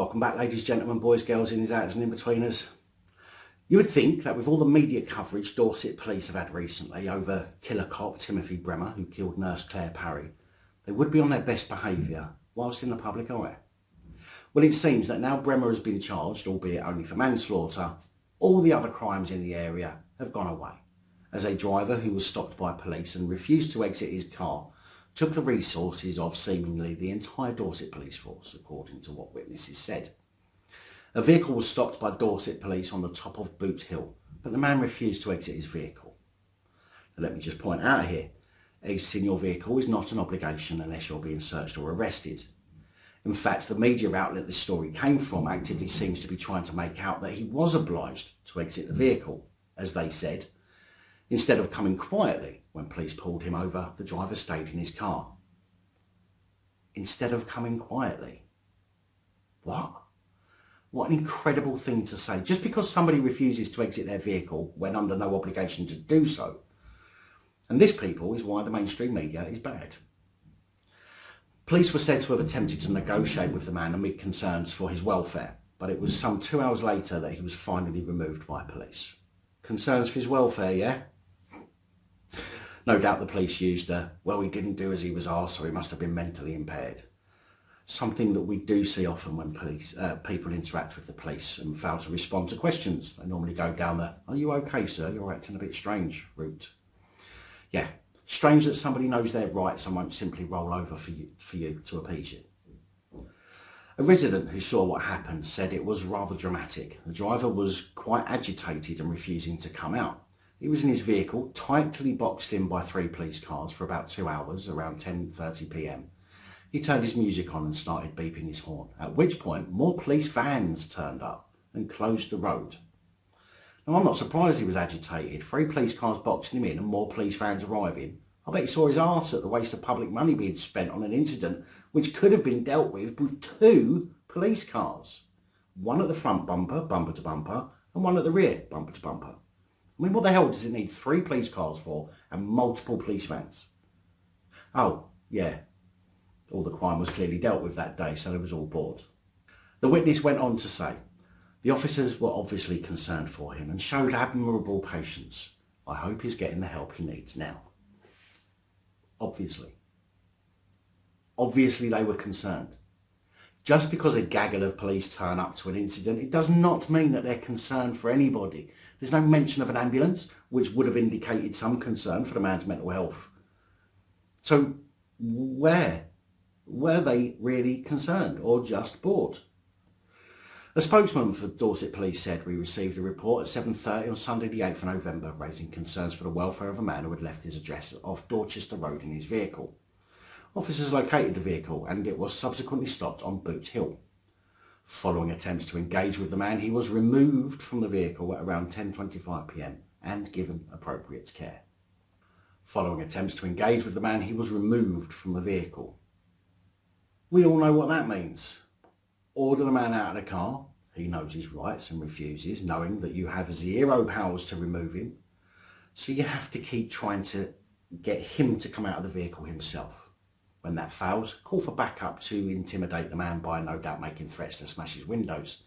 Welcome back, ladies, gentlemen, boys, girls, ins, outs and in-betweeners. You would think that with all the media coverage Dorset police have had recently over killer cop Timothy Bremer, who killed nurse Claire Parry, they would be on their best behaviour whilst in the public eye. Well, it seems that now Bremer has been charged, albeit only for manslaughter, all the other crimes in the area have gone away, as a driver who was stopped by police and refused to exit his car took the resources of seemingly the entire Dorset police force, according to what witnesses said. A vehicle was stopped by Dorset police on the top of Boot Hill, but the man refused to exit his vehicle. Now, let me just point out here, exiting your vehicle is not an obligation unless you're being searched or arrested. In fact, the media outlet this story came from actively seems to be trying to make out that he was obliged to exit the vehicle, as they said. Instead of coming quietly when police pulled him over, the driver stayed in his car. Instead of coming quietly. What? What an incredible thing to say. Just because somebody refuses to exit their vehicle when under no obligation to do so. And this, people, is why the mainstream media is bad. Police were said to have attempted to negotiate with the man amid concerns for his welfare, but it was some 2 hours later that he was finally removed by police. Concerns for his welfare, yeah? No doubt the police used well, he didn't do as he was asked, so he must have been mentally impaired. Something that we do see often when people interact with the police and fail to respond to questions. They normally go down the, "Are you okay, sir? You're acting a bit strange" route. Yeah, strange that somebody knows their rights and won't simply roll over for you to appease you. A resident who saw what happened said it was rather dramatic. The driver was quite agitated and refusing to come out. He was in his vehicle, tightly boxed in by 3 police cars for about 2 hours, around 10:30 p.m. He turned his music on and started beeping his horn, at which point more police vans turned up and closed the road. Now, I'm not surprised he was agitated. 3 police cars boxing him in and more police vans arriving. I bet he saw his arse at the waste of public money being spent on an incident which could have been dealt with 2 police cars. One at the front bumper, bumper to bumper, and one at the rear, bumper to bumper. I mean, what the hell does it need 3 police cars for and multiple police vans? Oh, yeah. All the crime was clearly dealt with that day, so they was all bored. The witness went on to say, the officers were obviously concerned for him and showed admirable patience. I hope he's getting the help he needs now. Obviously. Obviously they were concerned. Just because a gaggle of police turn up to an incident, it does not mean that they're concerned for anybody. There's no mention of an ambulance, which would have indicated some concern for the man's mental health. So where were they really concerned or just bored? A spokesman for Dorset Police said, "We received a report at 7:30 on Sunday the 8th of November raising concerns for the welfare of a man who had left his address off Dorchester Road in his vehicle. Officers located the vehicle and it was subsequently stopped on Boot Hill. Following attempts to engage with the man, he was removed from the vehicle at around 10:25 p.m. and given appropriate care." Following attempts to engage with the man, he was removed from the vehicle. We all know what that means. Order the man out of the car. He knows his rights and refuses, knowing that you have 0 powers to remove him. So you have to keep trying to get him to come out of the vehicle himself. When that fails, call for backup to intimidate the man by no doubt making threats to smash his windows.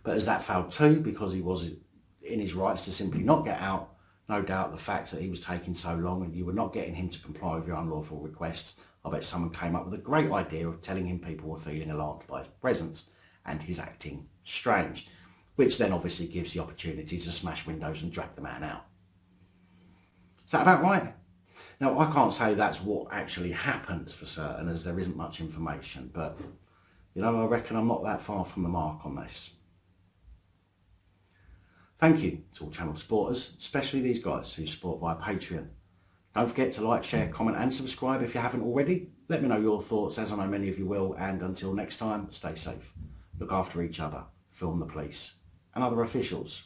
But as that failed too, because he was in his rights to simply not get out, no doubt the fact that he was taking so long and you were not getting him to comply with your unlawful requests, I bet someone came up with a great idea of telling him people were feeling alarmed by his presence and his acting strange, which then obviously gives the opportunity to smash windows and drag the man out. Is that about right? Now, I can't say that's what actually happened for certain, as there isn't much information, but, you know, I reckon I'm not that far from the mark on this. Thank you to all channel supporters, especially these guys who support via Patreon. Don't forget to like, share, comment and subscribe if you haven't already. Let me know your thoughts, as I know many of you will, and until next time, stay safe. Look after each other, film the police and other officials.